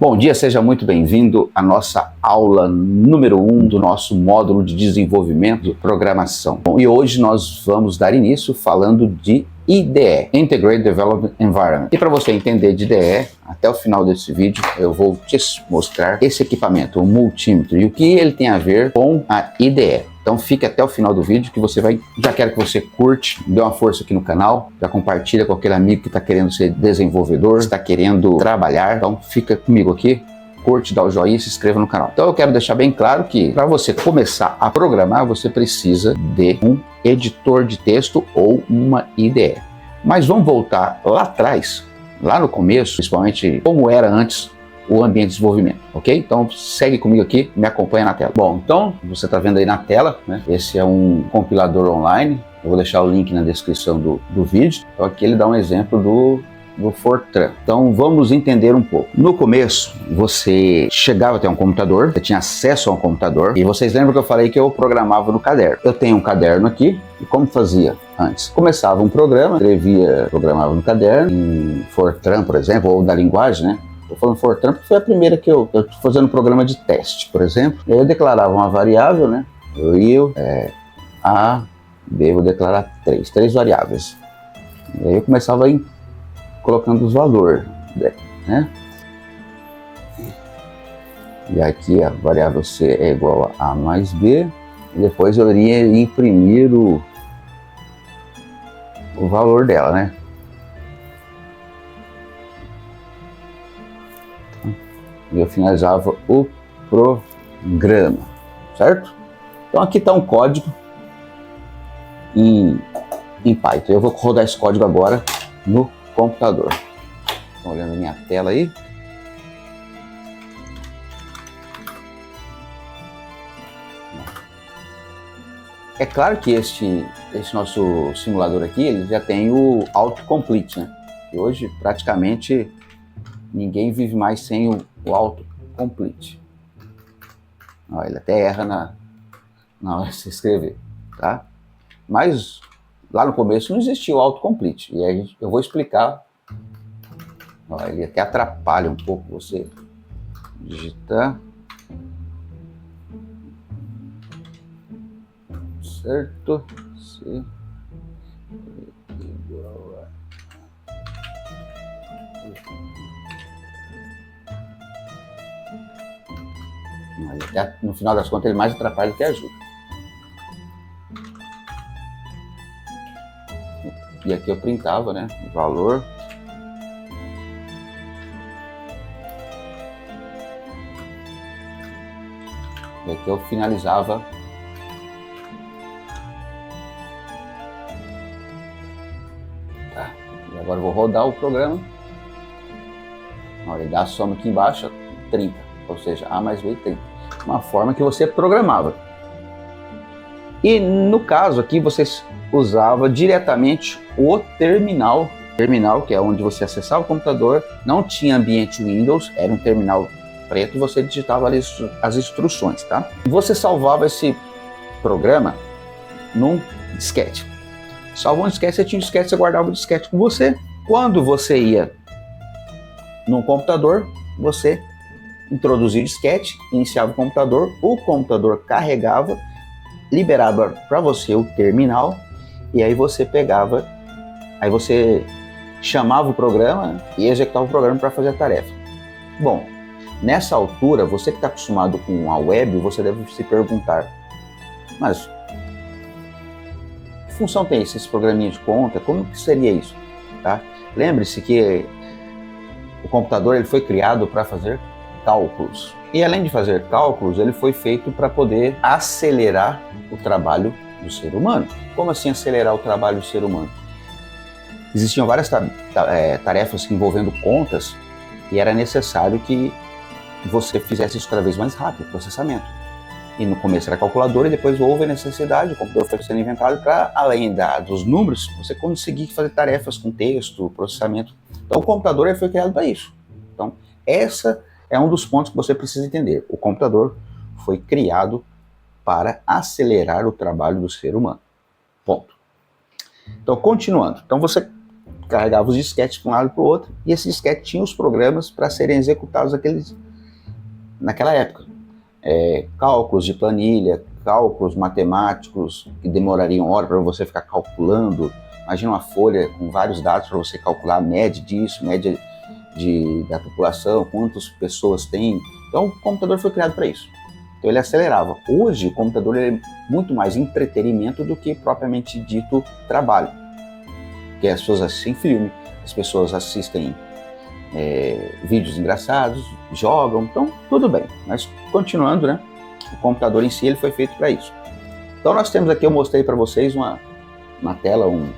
Bom dia, seja muito bem-vindo à nossa aula número 1 do nosso módulo de desenvolvimento de programação. Bom, e hoje nós vamos dar início falando de IDE, Integrated Development Environment. E para você entender de IDE, até o final desse vídeo eu vou te mostrar esse equipamento, o multímetro, e o que ele tem a ver com a IDE. Então fique até o final do vídeo que você vai... Já quero que você curte, dê uma força aqui no canal, já compartilha com aquele amigo que está querendo ser desenvolvedor, está querendo trabalhar. Então fica comigo aqui, curte, dá o joinha e se inscreva no canal. Então eu quero deixar bem claro que para você começar a programar, você precisa de um editor de texto ou uma IDE. Mas vamos voltar lá atrás, lá no começo, principalmente como era antes o ambiente de desenvolvimento, ok? Então segue comigo aqui, me acompanha na tela. Bom, então você está vendo aí na tela, né? Esse é um compilador online, eu vou deixar o link na descrição do vídeo. Então aqui ele dá um exemplo do Fortran. Então vamos entender um pouco. No começo, você chegava até um computador, você tinha acesso a um computador, e vocês lembram que eu falei que eu programava no caderno. Eu tenho um caderno aqui, e como fazia antes? Começava um programa, programava no caderno, em Fortran, por exemplo, ou da linguagem, né? Estou falando Fortran porque foi a primeira que eu estou fazendo um programa de teste, por exemplo. E aí eu declarava uma variável, né? A, B, vou declarar três variáveis. E aí eu começava a ir colocando os valores, né? E aqui a variável C é igual a mais B. E depois eu iria imprimir o valor dela, né? E eu finalizava o programa, certo? Então aqui está um código em Python. Eu vou rodar esse código agora no computador. Estão olhando a minha tela aí? É claro que esse nosso simulador aqui, ele já tem o autocomplete, né? E hoje praticamente ninguém vive mais sem o autocomplete. Ele até erra na hora de se escrever, tá? Mas lá no começo não existia o autocomplete. E aí eu vou explicar. Ele até atrapalha um pouco você digitar. Certo? C igual a... Mas até, no final das contas ele mais atrapalha do que ajuda. E aqui eu printava, né, o valor. E aqui eu finalizava. Tá. E agora eu vou rodar o programa. Ele dá a soma aqui embaixo, 30. Ou seja, A mais B 30. Uma forma que você programava. E no caso aqui você usava diretamente o terminal, que é onde você acessava o computador, não tinha ambiente Windows, era um terminal preto, você digitava ali as instruções, tá? Você salvava esse programa num disquete. Salvou um disquete, você tinha um disquete, você guardava o disquete com você. Quando você ia num computador, você introduzia o disquete, iniciava o computador carregava, liberava para você o terminal, e aí você pegava, aí você chamava o programa e executava o programa para fazer a tarefa. Bom, nessa altura, você que está acostumado com a web, você deve se perguntar, mas que função tem esses programinhas de conta? Como que seria isso? Tá? Lembre-se que o computador ele foi criado para fazer cálculos. E além de fazer cálculos, ele foi feito para poder acelerar o trabalho do ser humano. Como assim acelerar o trabalho do ser humano? Existiam várias tarefas envolvendo contas e era necessário que você fizesse isso cada vez mais rápido, o processamento. E no começo era calculadora e depois houve a necessidade, o computador foi sendo inventado para, além dos números, você conseguir fazer tarefas com texto, processamento. Então o computador ele foi criado para isso. Então essa é um dos pontos que você precisa entender. O computador foi criado para acelerar o trabalho do ser humano. Ponto. Então, continuando. Então, você carregava os disquetes para um lado e para o outro, e esse disquete tinha os programas para serem executados naquela época. Cálculos de planilha, cálculos matemáticos que demorariam hora para você ficar calculando. Imagina uma folha com vários dados para você calcular a média disso, média da população, quantas pessoas tem. Então o computador foi criado para isso. Então ele acelerava. Hoje o computador é muito mais entretenimento do que propriamente dito trabalho. Porque as pessoas assistem filme, as pessoas assistem vídeos engraçados, jogam, então tudo bem. Mas continuando, né? O computador em si ele foi feito para isso. Então nós temos aqui, eu mostrei para vocês na tela um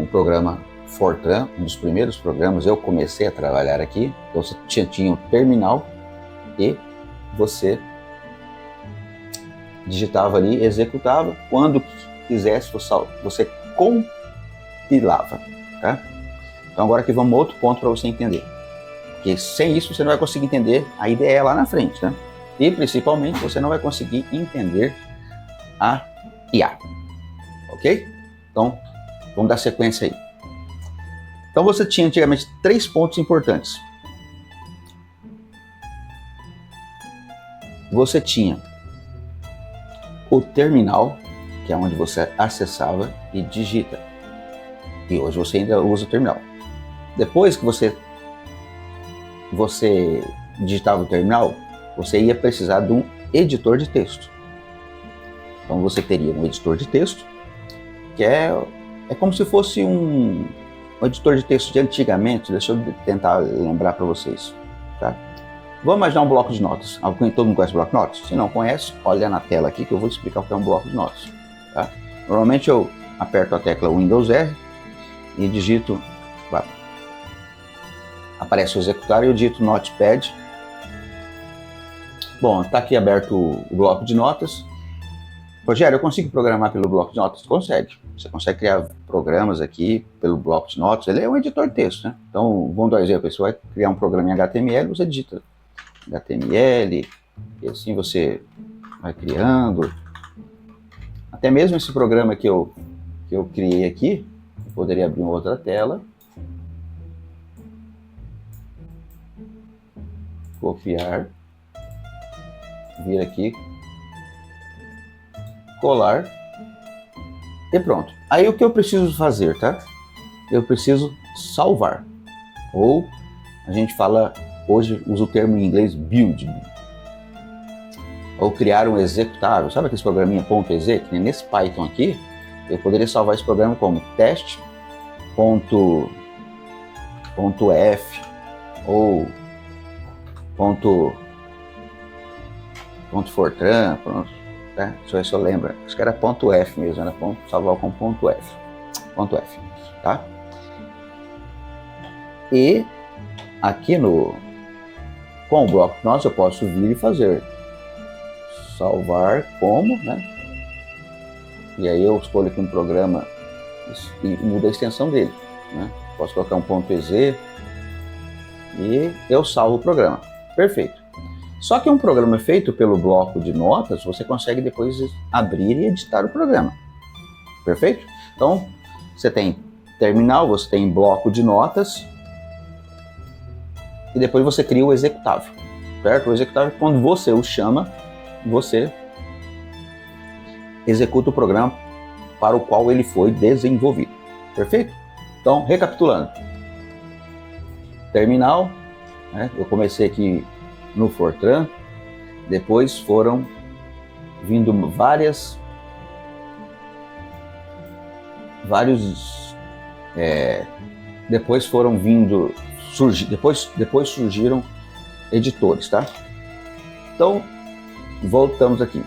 programa Fortran, um dos primeiros programas. Eu comecei a trabalhar aqui. Então você tinha um terminal e você digitava ali, executava. Quando quisesse, você compilava. Tá? Então agora aqui vamos a outro ponto para você entender. Porque sem isso você não vai conseguir entender a IDE lá na frente. Né? E principalmente você não vai conseguir entender a IA. Ok? Então vamos dar sequência aí. Então você tinha antigamente 3 pontos importantes. Você tinha o terminal, que é onde você acessava e digita. E hoje você ainda usa o terminal. Depois que você digitava o terminal, você ia precisar de um editor de texto. Então você teria um editor de texto, que é como se fosse um editor de texto de antigamente. Deixa eu tentar lembrar para vocês. Tá? Vamos imaginar um bloco de notas. Todo mundo conhece bloco de notas? Se não conhece, olha na tela aqui que eu vou explicar o que é um bloco de notas. Tá? Normalmente eu aperto a tecla Windows R e digito, aparece o executar e eu digito Notepad. Bom, está aqui aberto o bloco de notas. Rogério, eu consigo programar pelo bloco de notas? Consegue. Você consegue criar programas aqui pelo bloco de notas. Ele é um editor de texto, né? Então, vamos dar um exemplo. Você vai criar um programa em HTML, você digita HTML, e assim você vai criando. Até mesmo esse programa que eu criei aqui, eu poderia abrir uma outra tela. Copiar. Vir aqui. Colar. E pronto. Aí o que eu preciso fazer, tá? Eu preciso salvar. Ou a gente fala, hoje usa o termo em inglês build. Ou criar um executável. Sabe aquele programinha .exe? Que nem nesse Python aqui, eu poderia salvar esse programa como teste.f ou .fortran, pronto. Tá? Deixa eu ver se eu lembro. Acho que era .f mesmo, era salvar com .f. Tá? E aqui com o bloco de notas eu posso vir e fazer salvar como, né? E aí eu escolho aqui um programa e mudo a extensão dele, né? Posso colocar um .exe e eu salvo o programa. Perfeito. Só que um programa feito pelo bloco de notas, você consegue depois abrir e editar o programa. Perfeito? Então, você tem terminal, você tem bloco de notas e depois você cria o executável. Certo? O executável, quando você o chama, você executa o programa para o qual ele foi desenvolvido. Perfeito? Então, recapitulando. Terminal, né? Eu comecei aqui no Fortran, depois foram vindo depois foram vindo, depois surgiram editores, tá? Então, voltamos aqui.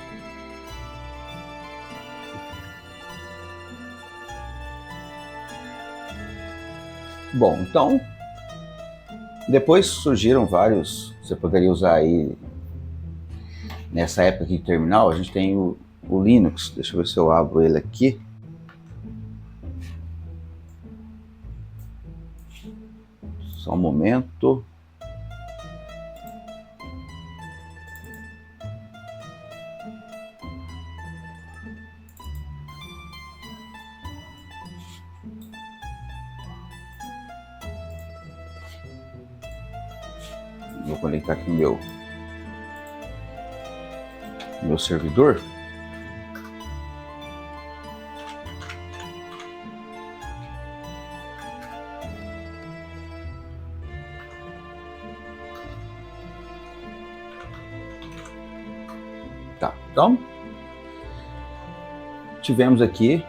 Bom, então, depois surgiram vários, você poderia usar aí, nessa época aqui de terminal, a gente tem o Linux, deixa eu ver se eu abro ele aqui. Só um momento. Vou conectar aqui no meu servidor. Tá, então tivemos aqui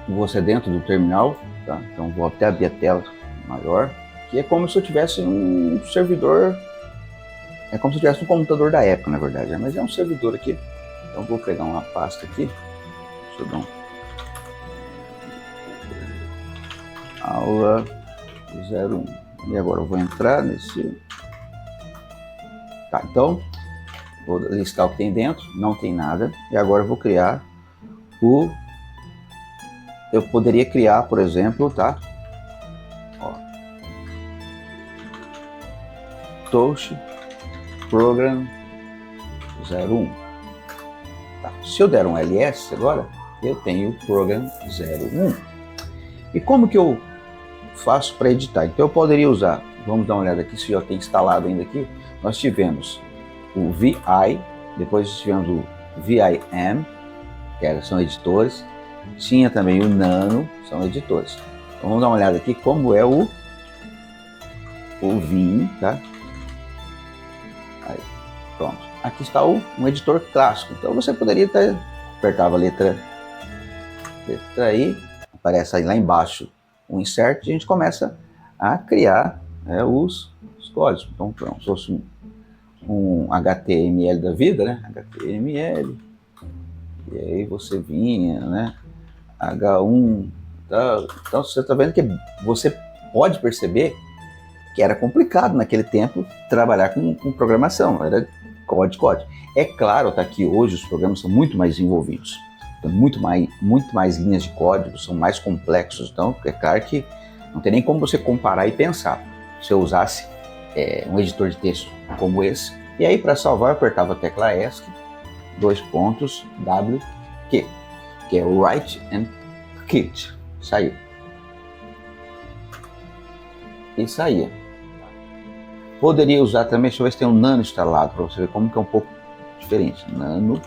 você dentro do terminal, tá? Então vou até abrir a tela maior, que é como se eu tivesse um servidor, é como se eu tivesse um computador da época, na verdade, mas é um servidor aqui. Então vou pegar uma pasta aqui, deixa eu dar aula 01, e agora eu vou entrar nesse, tá, então vou listar o que tem dentro, não tem nada, e agora eu vou criar eu poderia criar, por exemplo, tá? Ó, Touch Program 01. Tá. Se eu der um ls agora, eu tenho o Program 01. E como que eu faço para editar? Então eu poderia usar, vamos dar uma olhada aqui se já tem instalado ainda aqui. Nós tivemos o VI, depois tivemos o VIM, que são editores. Tinha também o Nano, são editores. Então, vamos dar uma olhada aqui como é o Vim, tá? Aí, pronto. Aqui está um editor clássico. Então você poderia ter, apertava a letra I, aparece aí lá embaixo um insert e a gente começa a criar os códigos. Então, pronto, se fosse um HTML da vida, né? HTML, e aí você vinha, né? H1, tá? Então você está vendo que você pode perceber que era complicado naquele tempo trabalhar com programação, era código. É claro, tá, que hoje os programas são muito mais desenvolvidos, tem muito mais linhas de código, são mais complexos, então é claro que não tem nem como você comparar e pensar. Se eu usasse um editor de texto como esse, e aí para salvar eu apertava a tecla ESC, W, que é o Write and Quit, saiu. E saía. Poderia usar também, deixa eu ver se tem um Nano instalado, para você ver como que é um pouco diferente. Nano.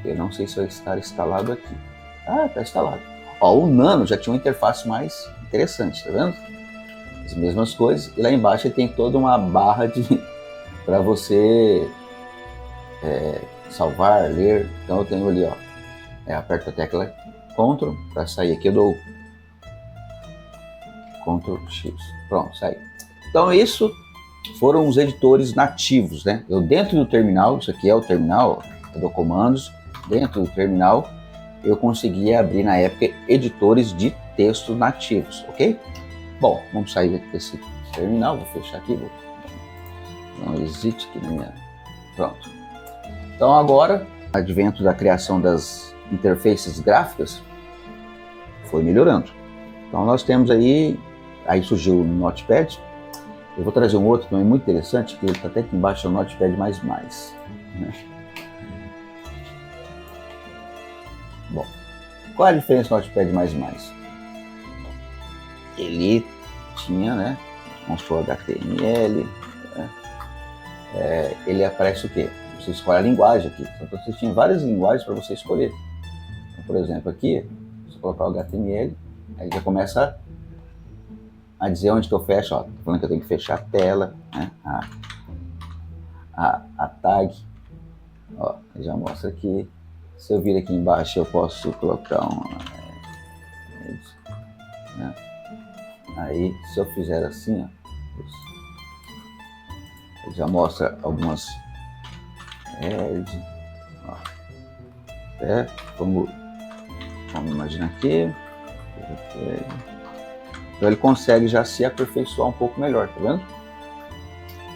Eu não sei se vai estar instalado aqui. Ah, está instalado. Ó, o Nano já tinha uma interface mais interessante, tá vendo? As mesmas coisas. E lá embaixo ele tem toda uma barra para você salvar, ler. Então eu tenho ali, ó. Aperto a tecla Ctrl para sair aqui, eu dou Ctrl X. Pronto, saiu. Então isso foram os editores nativos, né? Eu dentro do terminal, isso aqui é o terminal, eu dou comandos, dentro do terminal eu conseguia abrir na época editores de texto nativos, ok? Bom, vamos sair desse terminal, vou fechar aqui, vou dar um exit aqui na minha... Pronto. Então agora, advento da criação das interfaces gráficas, foi melhorando. Então nós temos aí surgiu o Notepad. Eu vou trazer um outro também muito interessante, que ele está até aqui embaixo, é o Notepad++. Né? Bom, qual é a diferença do Notepad++? Ele tinha, né, mostrou HTML, né? Ele aparece o quê? Você escolhe a linguagem aqui. Então você tinha várias linguagens para você escolher. Então, por exemplo, aqui, você colocar o HTML, aí já começa a dizer onde que eu fecho, ó, falando que eu tenho que fechar a tela, né? a tag, ó, já mostra aqui. Se eu vir aqui embaixo eu posso colocar né? Aí se eu fizer assim, ó, já mostra algumas ó, vamos imaginar aqui. Então ele consegue já se aperfeiçoar um pouco melhor, tá vendo?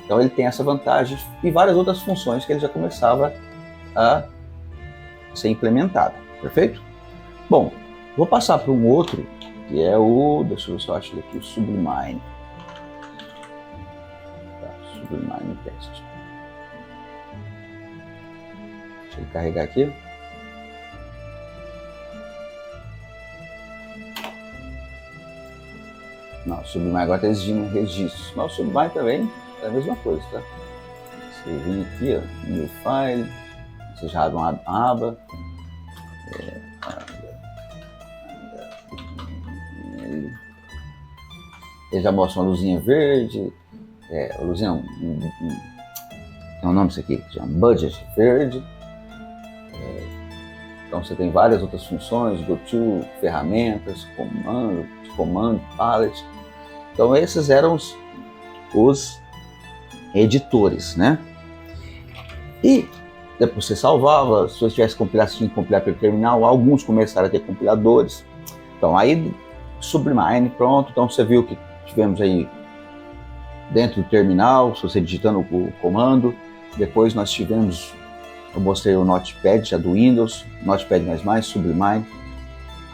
Então ele tem essa vantagem e várias outras funções que ele já começava a ser implementado, perfeito? Bom, vou passar para um outro, que é deixa eu ver se eu acho aqui, o Sublime. Tá, Sublime Test. Deixa ele carregar aqui. Não, Sublime agora está exigindo registros. Mas o Sublime também é a mesma coisa, tá? Você vem aqui, ó, New File, você já abre uma aba. Ele já mostra uma luzinha verde. A luzinha tem um nome isso aqui, que chama Budget Verde. Então você tem várias outras funções, GoTo, ferramentas, comando, palette. Então esses eram os editores, né? E depois você salvava, se você tivesse compilado, você tinha que compilar pelo terminal. Alguns começaram a ter compiladores. Então aí Sublime, pronto. Então você viu que tivemos aí dentro do terminal, se você digitando o comando. Depois nós tivemos, eu mostrei o Notepad já do Windows, Notepad++, Sublime.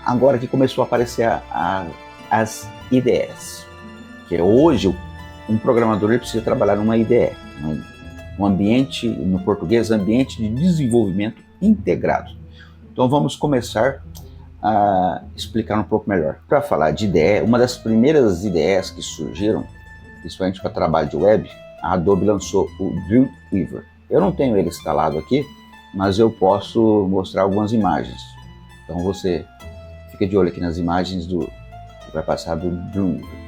Agora que começou a aparecer as IDEs, que hoje um programador ele precisa trabalhar numa IDE, um ambiente, no português, ambiente de desenvolvimento integrado. Então vamos começar a explicar um pouco melhor. Para falar de IDE, uma das primeiras IDEs que surgiram, principalmente para trabalho de web, a Adobe lançou o Dreamweaver. Eu não tenho ele instalado aqui, mas eu posso mostrar algumas imagens. Então você fica de olho aqui nas imagens que vai passar do Dreamweaver.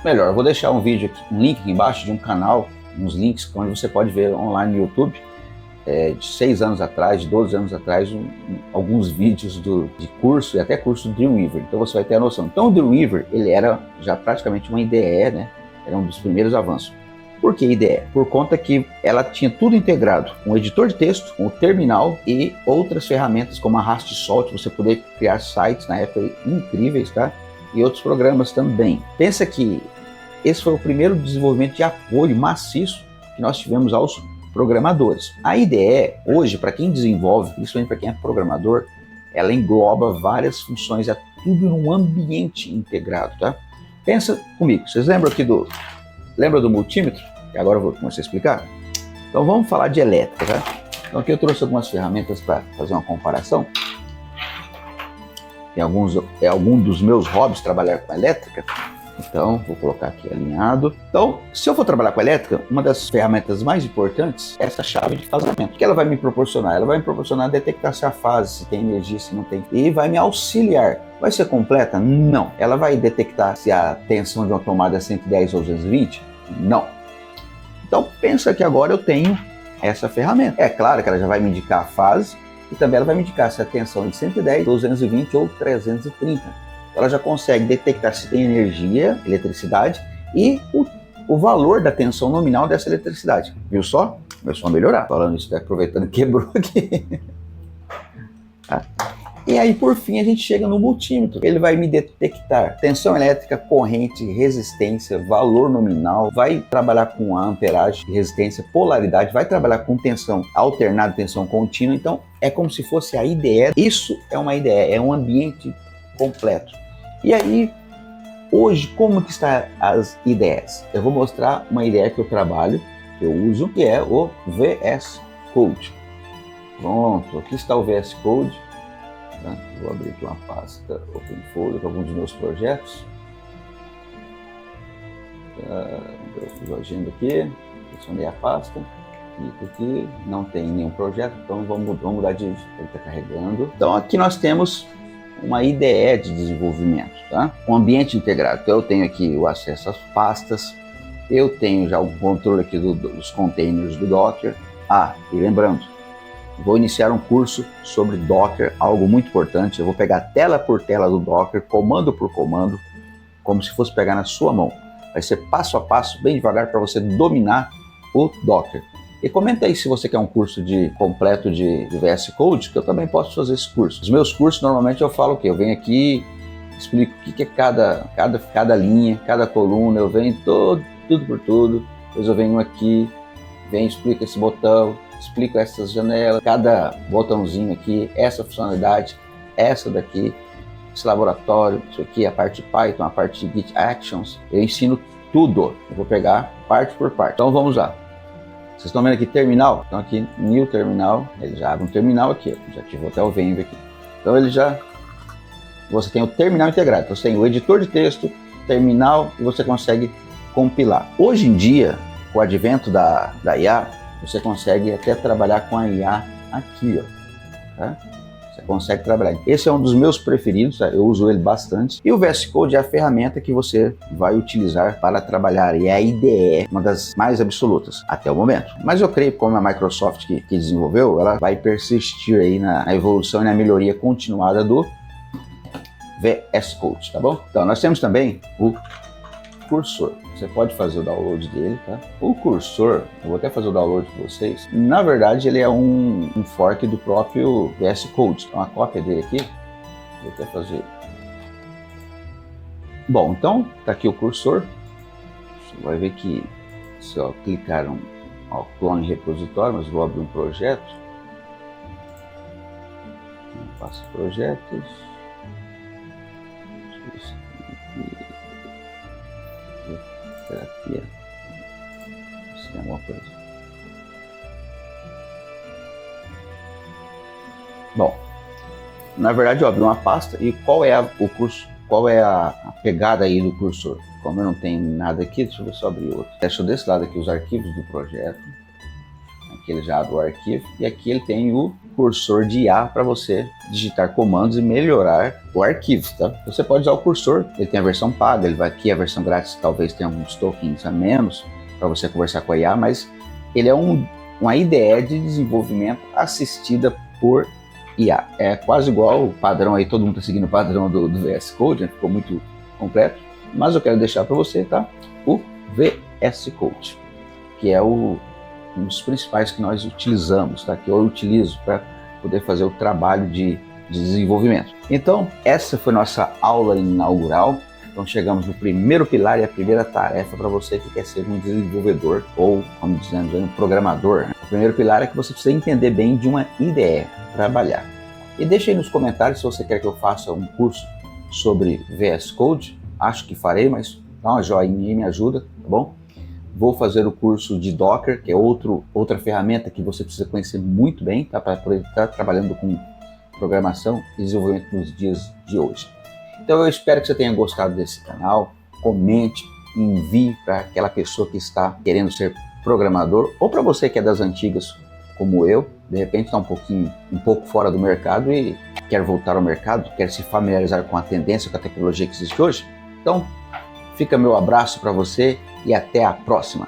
Melhor, eu vou deixar um vídeo aqui, um link aqui embaixo de um canal, uns links onde você pode ver online no YouTube, de 6 anos atrás, de 12 anos atrás, alguns vídeos de curso e até curso do Dreamweaver. Então você vai ter a noção. Então o Dreamweaver, ele era já praticamente uma IDE, né? Era um dos primeiros avanços. Por que IDE? Por conta que ela tinha tudo integrado, um editor de texto, um terminal e outras ferramentas como a Rastsalt, você poder criar sites na época incríveis, tá? E outros programas também. Pensa que esse foi o primeiro desenvolvimento de apoio maciço que nós tivemos aos programadores. A IDE, hoje, para quem desenvolve, principalmente para quem é programador, ela engloba várias funções, é tudo num ambiente integrado, tá? Pensa comigo, vocês lembram aqui lembra do multímetro? Que agora eu vou começar a explicar. Então vamos falar de elétrica, tá? Então aqui eu trouxe algumas ferramentas para fazer uma comparação. É algum dos meus hobbies trabalhar com elétrica. Então, vou colocar aqui alinhado. Então, se eu for trabalhar com elétrica, uma das ferramentas mais importantes é essa chave de fasamento. O que ela vai me proporcionar? Ela vai me proporcionar detectar se a fase, se tem energia, se não tem. E vai me auxiliar. Vai ser completa? Não. Ela vai detectar se a tensão de uma tomada é 110 ou 220? Não. Então, pensa que agora eu tenho essa ferramenta. É claro que ela já vai me indicar a fase e também ela vai me indicar se a tensão é de 110, 220 ou 330. Ela já consegue detectar se tem energia, eletricidade e o valor da tensão nominal dessa eletricidade. Viu só? Começou a melhorar. Falando isso, aproveitando, quebrou aqui. Tá? E aí, por fim, a gente chega no multímetro. Ele vai me detectar tensão elétrica, corrente, resistência, valor nominal, vai trabalhar com a amperagem, resistência, polaridade, vai trabalhar com tensão alternada, tensão contínua. Então, é como se fosse a IDE. Isso é uma IDE, é um ambiente completo. E aí, hoje, como que está as IDEs? Eu vou mostrar uma IDE que eu trabalho, que eu uso, que é o VS Code. Pronto, aqui está o VS Code. Tá? Vou abrir aqui uma pasta Open Folder com alguns dos meus projetos. Eu fiz a agenda aqui, selecionei a pasta. Clico aqui, não tem nenhum projeto, então vamos mudar de... Ele está carregando. Então aqui nós temos uma IDE de desenvolvimento, tá? Um ambiente integrado. Então eu tenho aqui o acesso às pastas, eu tenho já o controle aqui dos containers do Docker. E lembrando, vou iniciar um curso sobre Docker, algo muito importante. Eu vou pegar tela por tela do Docker, comando por comando, como se fosse pegar na sua mão. Vai ser passo a passo, bem devagar, para você dominar o Docker. E comenta aí se você quer um curso completo de VS Code, que eu também posso fazer esse curso. Os meus cursos, normalmente eu falo o quê? Eu venho aqui, explico o que é cada linha, cada coluna, eu venho tudo por tudo. Depois eu venho aqui, explico esse botão, explico essas janelas, cada botãozinho aqui, essa funcionalidade, essa daqui, esse laboratório, isso aqui, a parte de Python, a parte de Git Actions. Eu ensino tudo. Eu vou pegar parte por parte. Então vamos lá. Vocês estão vendo aqui terminal? Então aqui, new terminal, ele já abre um terminal aqui, ó. Já ativou até o Venv aqui. Então ele já, você tem o terminal integrado, então você tem o editor de texto, terminal e você consegue compilar. Hoje em dia, com o advento da IA, você consegue até trabalhar com a IA aqui, ó, tá? Você consegue trabalhar. Esse é um dos meus preferidos, tá? Eu uso ele bastante. E o VS Code é a ferramenta que você vai utilizar para trabalhar. E é a IDE, uma das mais absolutas até o momento. Mas eu creio que como a Microsoft que desenvolveu, ela vai persistir aí na evolução e na melhoria continuada do VS Code, tá bom? Então nós temos também o cursor. Você pode fazer o download dele, tá? O cursor, eu vou até fazer o download para vocês. Na verdade, ele é um fork do próprio VS Code. Então, a cópia dele aqui, vou até fazer. Bom, então, tá aqui o cursor. Você vai ver que se eu clicar no clone repositório, mas vou abrir um projeto. Faço projetos. Terapia. Se tem alguma coisa. Bom, na verdade eu abri uma pasta e qual é o curso, qual é a pegada aí do cursor? Como eu não tenho nada aqui, deixa eu ver se eu abrir outro. Deixa eu desse lado aqui os arquivos do projeto. Aqui ele já abre o arquivo e aqui ele tem o cursor de IA para você digitar comandos e melhorar o arquivo, tá? Você pode usar o cursor, ele tem a versão paga, ele vai aqui, a versão grátis talvez tenha uns tokens a menos para você conversar com a IA, mas ele é uma IDE de desenvolvimento assistida por IA. É quase igual o padrão aí, todo mundo está seguindo o padrão do VS Code, né? Ficou muito completo, mas eu quero deixar para você, tá? O VS Code, que é um dos principais que nós utilizamos, tá? Que eu utilizo para poder fazer o trabalho de desenvolvimento. Então, essa foi nossa aula inaugural. Então, chegamos no primeiro pilar e a primeira tarefa para você que quer ser um desenvolvedor ou, como dizemos, um programador, né? O primeiro pilar é que você precisa entender bem de uma IDE, trabalhar. E deixa aí nos comentários se você quer que eu faça um curso sobre VS Code. Acho que farei, mas dá uma joinha e me ajuda, tá bom? Vou fazer o curso de Docker, que é outra ferramenta que você precisa conhecer muito bem, tá? Para poder estar trabalhando com programação e desenvolvimento nos dias de hoje. Então eu espero que você tenha gostado desse canal. Comente, envie para aquela pessoa que está querendo ser programador, ou para você que é das antigas, como eu, de repente está um pouco fora do mercado e quer voltar ao mercado, quer se familiarizar com a tendência, com a tecnologia que existe hoje. Então, fica meu abraço para você e até a próxima.